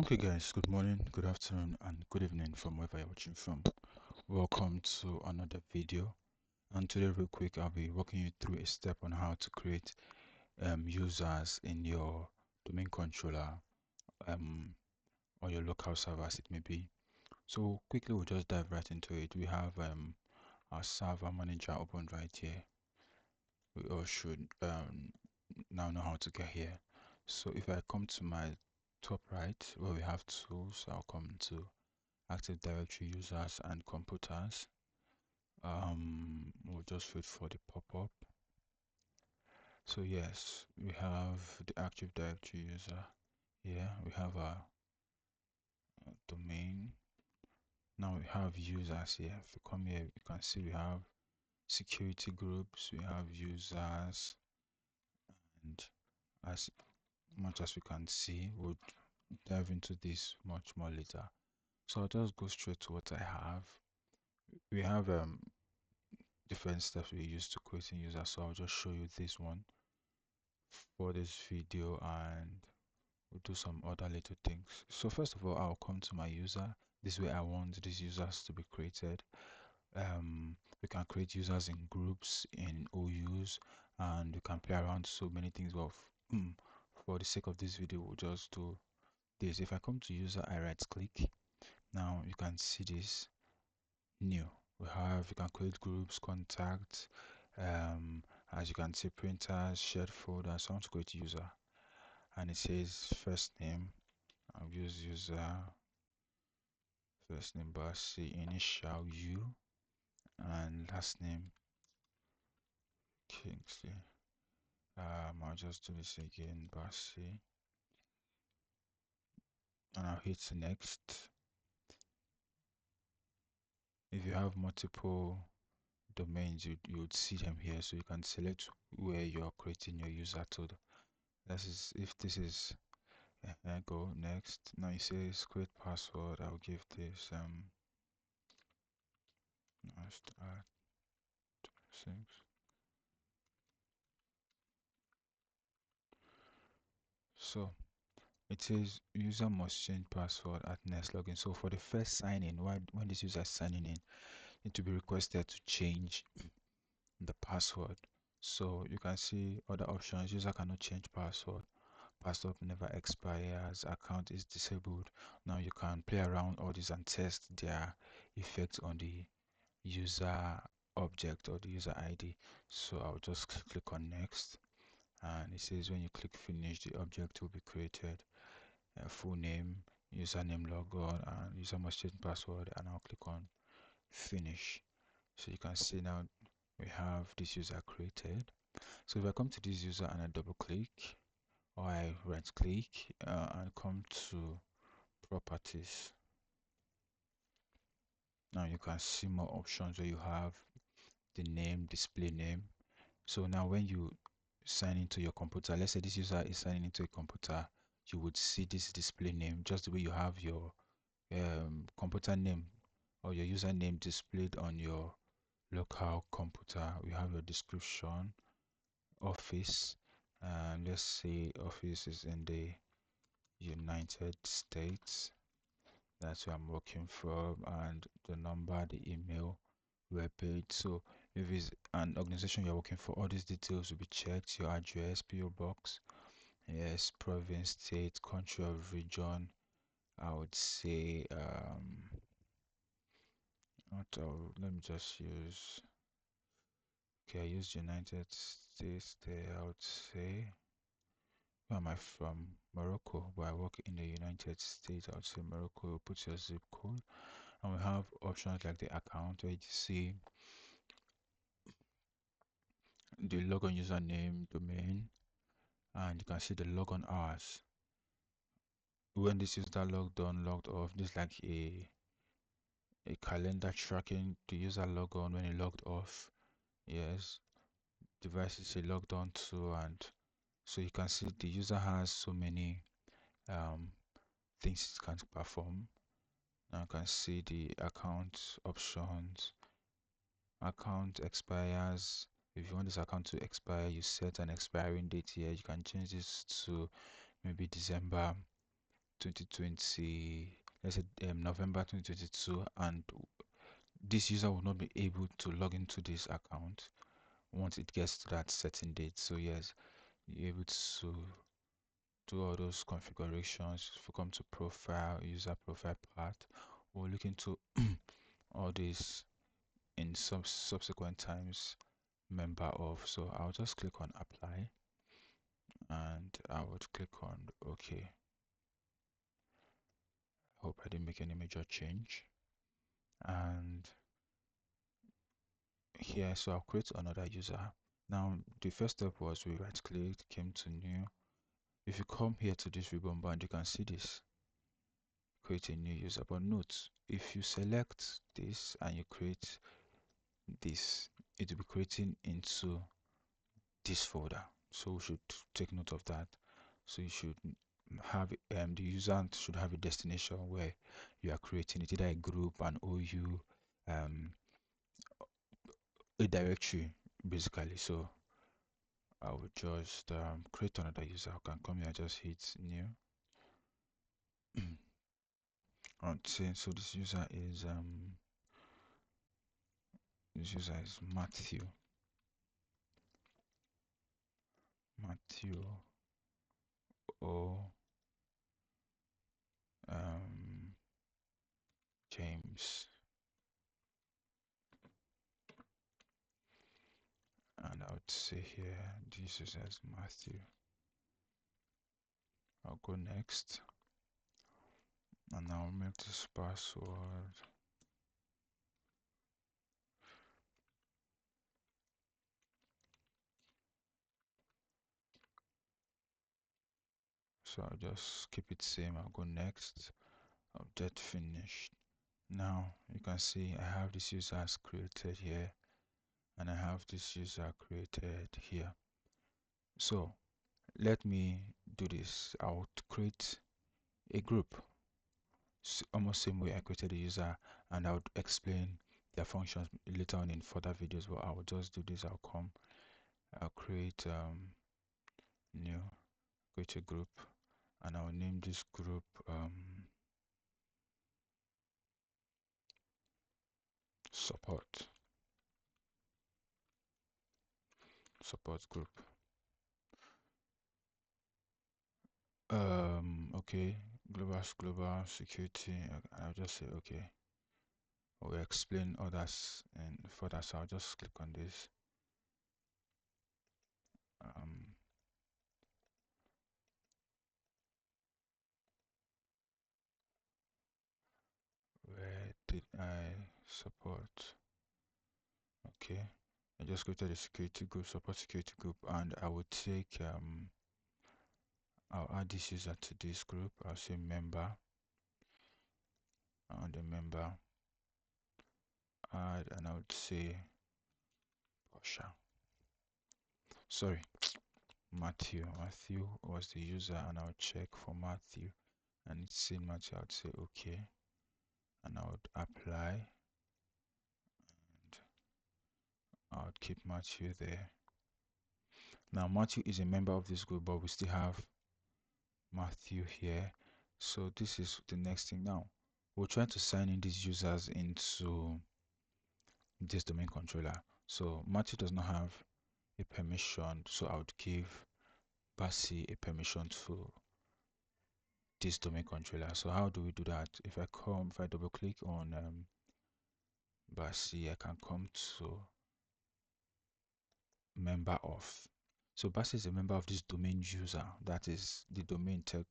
Okay, guys, good morning, good afternoon, and good evening from wherever you're watching from. Welcome to another video. And today, real quick, I'll be walking you through a step on how to create users in your domain controller um, or your local server as it may be. So, quickly, we'll just dive right into it. We have our server manager open right here. We all should now know how to get here. So, if I come to my top right, where we have tools, I'll come to Active Directory users and computers. We'll just wait for the pop-up. So yes, we have the Active Directory user here. We have a domain. Now we have users here. If you come here, you can see we have security groups, we have users, and as much as we can see, we'll dive into this much more later. So I'll just go straight to what I have. We have different steps we use to creating users, so I'll just show you this one for this video and we'll do some other little things. So first of all, I'll come to my user. This way I want these users to be created. We can create users in groups, in OUs, and we can play around so many things. Well, for the sake of this video, we'll just do this. If I come to user, I right click. Now you can see this new. You can create groups, contacts, as you can see, printers, shared folders. So I want to create user, and it says first name. I'll use user first name Basi, initial U, and last name Kingsley. I'll just do this again, Basi, and I'll hit next. If you have multiple domains, you would see them here, so you can select where you're creating your user to. This is if this is go next. Now it says create password. I'll give this start 6. So it says user must change password at next login. So for the first sign in, when this user is signing in, it will be requested to change the password. So you can see other options. User cannot change password. Password never expires. Account is disabled. Now you can play around all these and test their effect on the user object or the user ID. So I'll just click on next, and it says when you click finish, the object will be created. Full name, username, logon, and user must change password, and I'll click on finish. So you can see now we have this user created. So if I come to this user and I double click, or I right click and come to properties, now you can see more options where you have the name, display name. So now when you sign into your computer, let's say this user is signing into a computer, you would see this display name just the way you have your computer name or your username displayed on your local computer. We have your description, office, and let's say office is in the United States. That's where I'm working from, and the number, the email, webpage. So if it's an organization you're working for, all these details will be checked. Your address, PO box, yes, province, state, country of region. I would say let me just use, okay, I used United States there. I would say, where am I from? Morocco, but I work in the United States. I would say Morocco. Put your zip code, and we have options like the account where you see the logon username, domain, and you can see the logon hours. When this user logged on, logged off, this is like a calendar tracking the user logon when he logged off. Yes, devices he logged on to, and so you can see the user has so many um, things it can perform. Now you can see the account options. Account expires. If you want this account to expire, you set an expiring date here. You can change this to maybe December 2020, let's say November 2022, and this user will not be able to log into this account once it gets to that certain date. So yes, you're able to do all those configurations. If you come to profile, user profile part, we'll look into all this in some subsequent times. Member of, so I'll just click on apply and I would click on OK. Hope I didn't make any major change. And here, so I'll create another user. Now the first step was we right click, came to new. If you come here to this ribbon band, you can see this, create a new user. But note, if you select this and you create this, it will be creating into this folder. So we should take note of that. So you should have the user should have a destination where you are creating it, either a group, an OU, a directory, basically. So I would just create another user. I can come here, just hit new. So this user is Matthew. Matthew O James, and I would say here this user is Matthew. I'll go next, and I'll make this password. So I'll just keep it same. I'll go next. Update finished. Now you can see I have this user as created here, and I have this user created here. So let me do this. I'll create a group, almost same way I created a user, and I would explain their functions later on in further videos. But I will just do this. I'll create new, create a group, and I'll name this group support group. Okay, global security. I'll just say okay. We'll explain others and further, so I'll just click on this. Where did I support? Okay, I just created a security group, support security group, and I would take I'll add this user to this group. I'll say member, and the member add, and I would say Pasha. Sorry, Matthew. Matthew was the user, and I would check for Matthew, and it's seen Matthew. I would say okay, and I would apply, and I would keep Matthew there. Now Matthew is a member of this group, but we still have Matthew here. So this is the next thing. Now we're trying to sign in these users into this domain controller. So Matthew does not have a permission, so I would give Basi a permission to this domain controller. So how do we do that? If I double click on Basi, I can come to member of. So Basi is a member of this domain user, that is the domain tech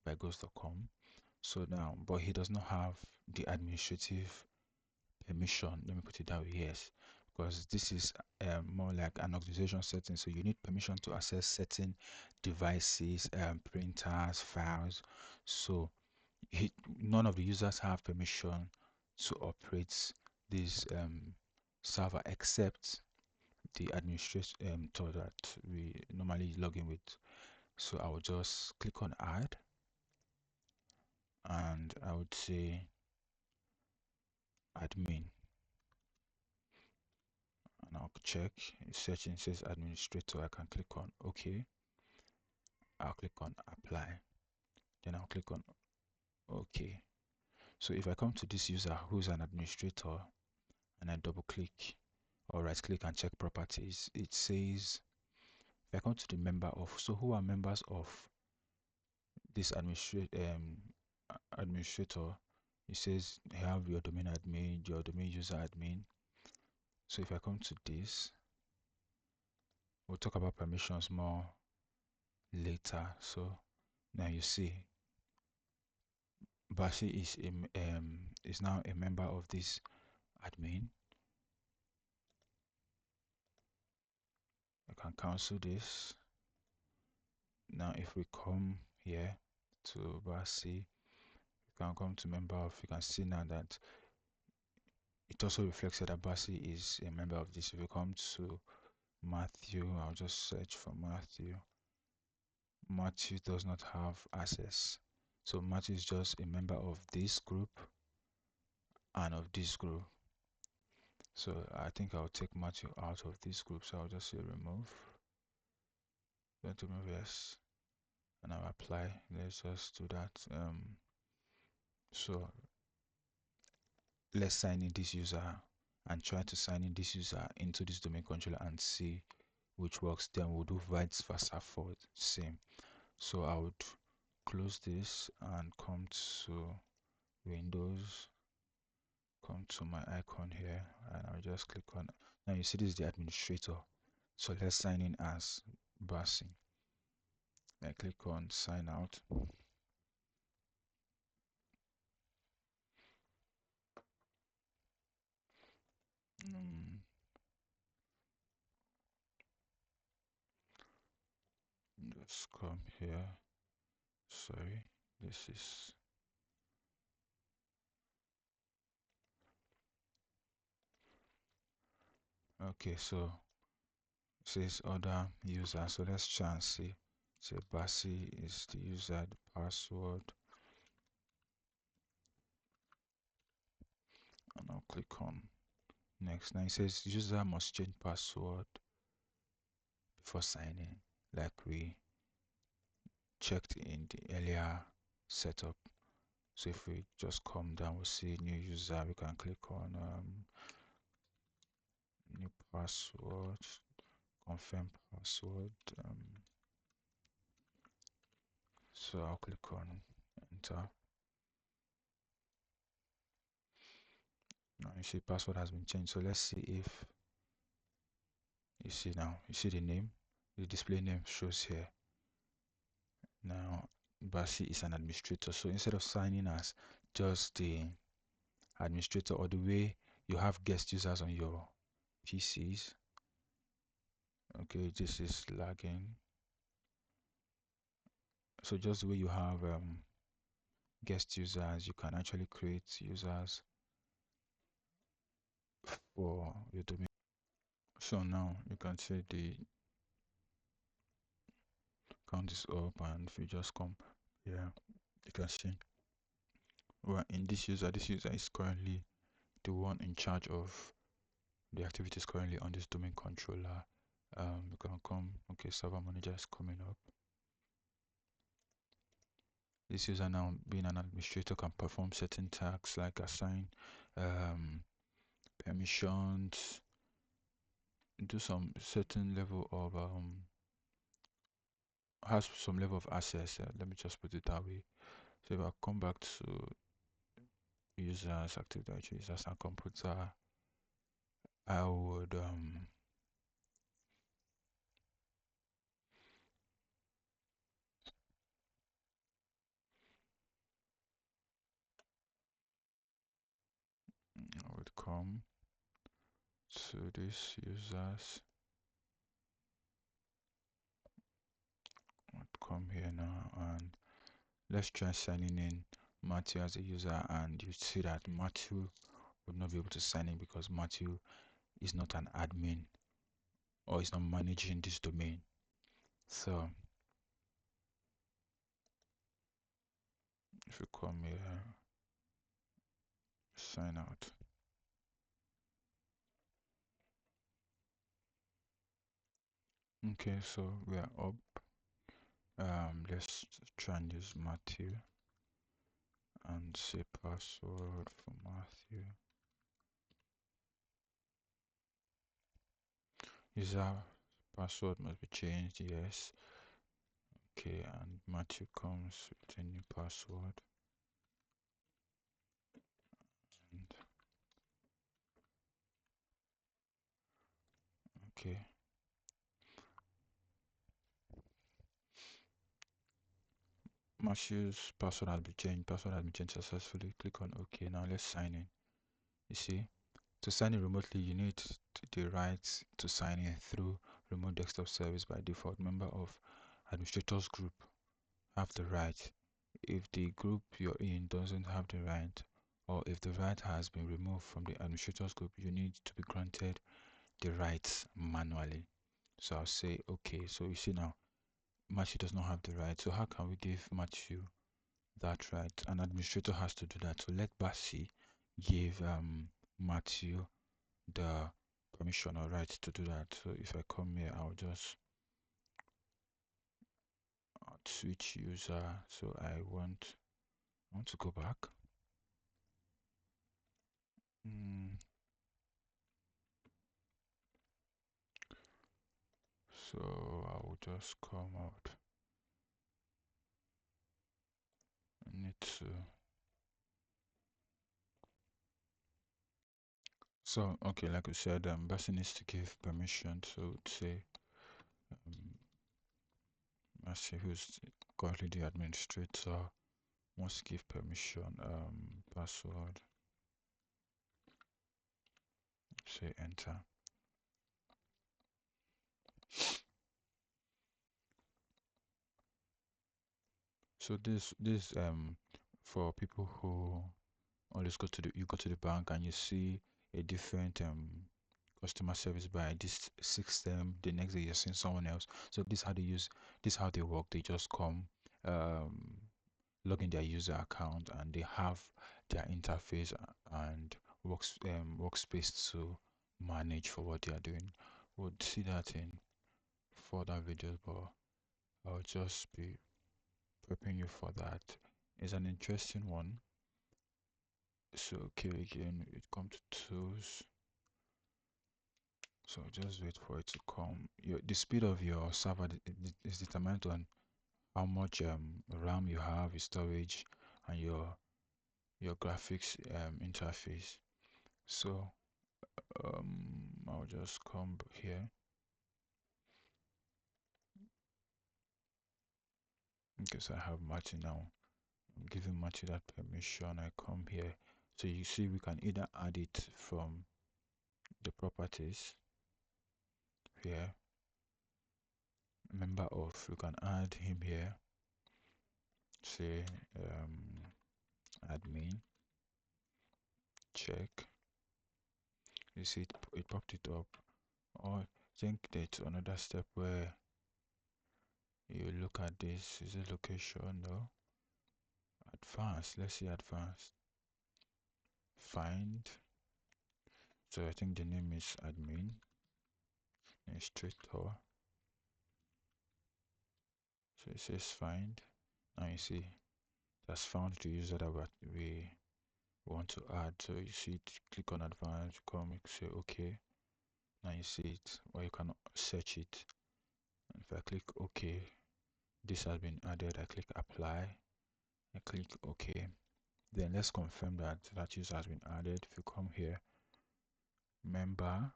by ghost.com. So now, but he does not have the administrative permission. Let me put it that way, yes, because this is more like an organization setting. So you need permission to access certain devices, printers, files. So none of the users have permission to operate this server except the administrator that we normally log in with. So I will just click on add, and I would say admin, and I'll check. Searching says administrator. I can click on OK. I'll click on apply. Then I'll click on Okay. So if I come to this user who's an administrator and I double click or right click and check properties, it says if I come to the member of, so who are members of this administrator? It says you have your domain admin, your domain user admin. So if I come to this, we'll talk about permissions more later. So now you see Bashi is now a member of this admin. I can cancel this. Now if we come here to Bashi, you can come to member of, you can see now that it also reflects that Bashi is a member of this. If we come to Matthew, I'll just search for Matthew. Matthew does not have access. So Matthew is just a member of this group and of this group. So I think I'll take Matthew out of this group. So I'll just say remove. Going to remove yes. And I'll apply. Let's just do that. So let's sign in this user and try to sign in this user into this domain controller and see which works. Then we'll do vice versa for same. So I would close this and come to Windows, come to my icon here, and I'll just click on. Now you see this is the administrator. So let's sign in as Basi. I click on sign out. Mm, just come here. Sorry, this is okay. So it says other user. So let's try and see. So Basi is the user, the password, and I'll click on next. Now it says user must change password before signing, like we checked in the earlier setup. So if we just come down, we'll see new user. We can click on new password, confirm password. So I'll click on enter. Now you see password has been changed. So let's see if you see now. You see the name, the display name shows here. Now Basi is an administrator. So instead of signing as just the administrator or the way you have guest users on your PCs. Okay, this is lagging. So just the way you have guest users, you can actually create users for your domain. So now you can see the count is up, and if you just come here, you can see well in this user is currently the one in charge of the activities currently on this domain controller. You can come, okay, server manager is coming up. This user now being an administrator can perform certain tasks like assign permissions, do some certain level of has some level of access. Let me just put it that way. So if I come back to users, active directory, users and computer, I would come to this users. I would come here now and let's try signing in Matthew as a user, and you see that Matthew would not be able to sign in because Matthew is not an admin or is not managing this domain. So if you come here, sign out. Okay, so we are up. Let's try and use Matthew say password for Matthew. User password must be changed, yes. Okay, and Matthew comes with a new password. And okay. Matthew's password has been changed. Password has been changed successfully. Click on OK. Now let's sign in. You see, to sign in remotely, you need the rights to sign in through remote desktop service by default. Member of administrators group have the right. If the group you're in doesn't have the right, or if the right has been removed from the administrators group, you need to be granted the rights manually. So I'll say okay. So you see now, Matthew does not have the right. So how can we give Matthew that right? An administrator has to do that. So let Basi give Matthew the permission or right to do that. So if I come here, I'll switch user. So I want to go back. So I will just come out. I need to. So okay, like we said, Basi needs to give permission. So say Basi, who's currently the administrator, must give permission. Password. Say enter. So this for people who always go to the bank and you see a different customer service by this system, the next day you're seeing someone else. So this how they use this how they work. They just come log in their user account and they have their interface and workspace to manage for what they are doing. We'll see that in further videos, but I'll just be prepping you for that. It's an interesting one. So okay, again it comes to tools. So just wait for it to come. The speed of your server is determined on how much RAM you have, your storage, and your graphics interface. So I'll just come here. Because I have Matthew now. I'm giving Matthew that permission. I come here. So you see we can either add it from the properties here. Member of, we can add him here. Say admin. Check. You see it popped it up. Or I think there's another step where you look at this. Is it location? No. Advanced. Let's see advanced. Find. So I think the name is admin. Administrator. So it says find. Now you see that's found the user that we want to add. So you see it, click on advanced, come, say okay. Now you see it, or you can search it. And if I click OK, this has been added. I click apply, I click OK. Then let's confirm that that user has been added. If you come here, member,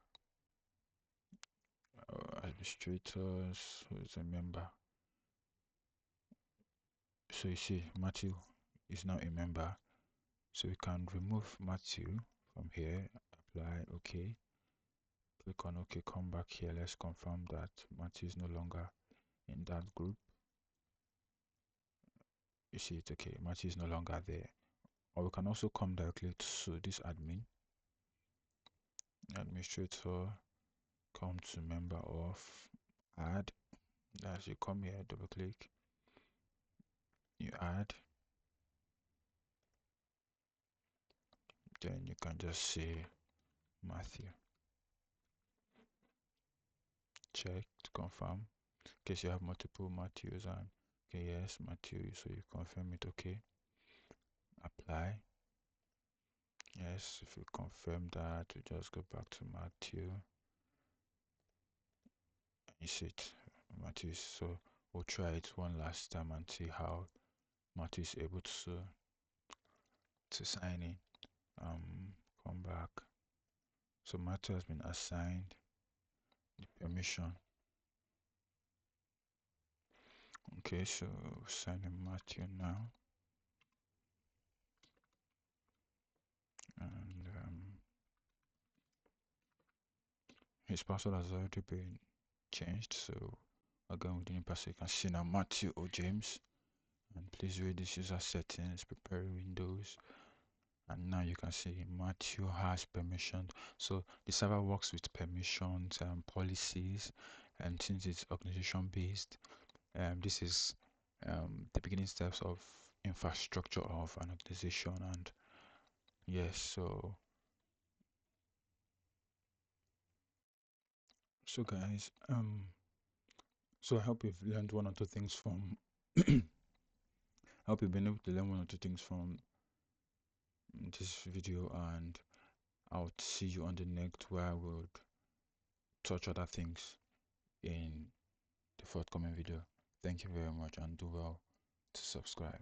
administrators, who is a member. So you see Matthew is now a member. So we can remove Matthew from here, apply, OK. Click on OK, come back here. Let's confirm that Matthew is no longer in that group. You see it, okay, Matthew is no longer there. Or we can also come directly to this administrator, come to member of, add. As you come here, double click, you add. Then you can just say Matthew. Check to confirm. In case you have multiple Matthews and okay, yes, Matthew, so you confirm it, okay. Apply. apply. Yes, if you confirm that, we just go back to Matthew. You see it, Matthew. So we'll try it one last time and see how Matthew is able to sign in. Come back. So Matthew has been assigned the permission. Okay, so sign in Matthew now, and his password has already been changed. So again, with the new password, you can see now Matthew or James. And please read this user settings, prepare Windows, and now you can see Matthew has permission. So the server works with permissions and policies, and since it's organization based, this is the beginning steps of infrastructure of an organization. And yes, so guys, so I hope you've learned one or two things from I hope you've been able to learn one or two things from this video, and I'll see you on the next, where I will touch other things in the forthcoming video. Thank you very much, and do well to subscribe.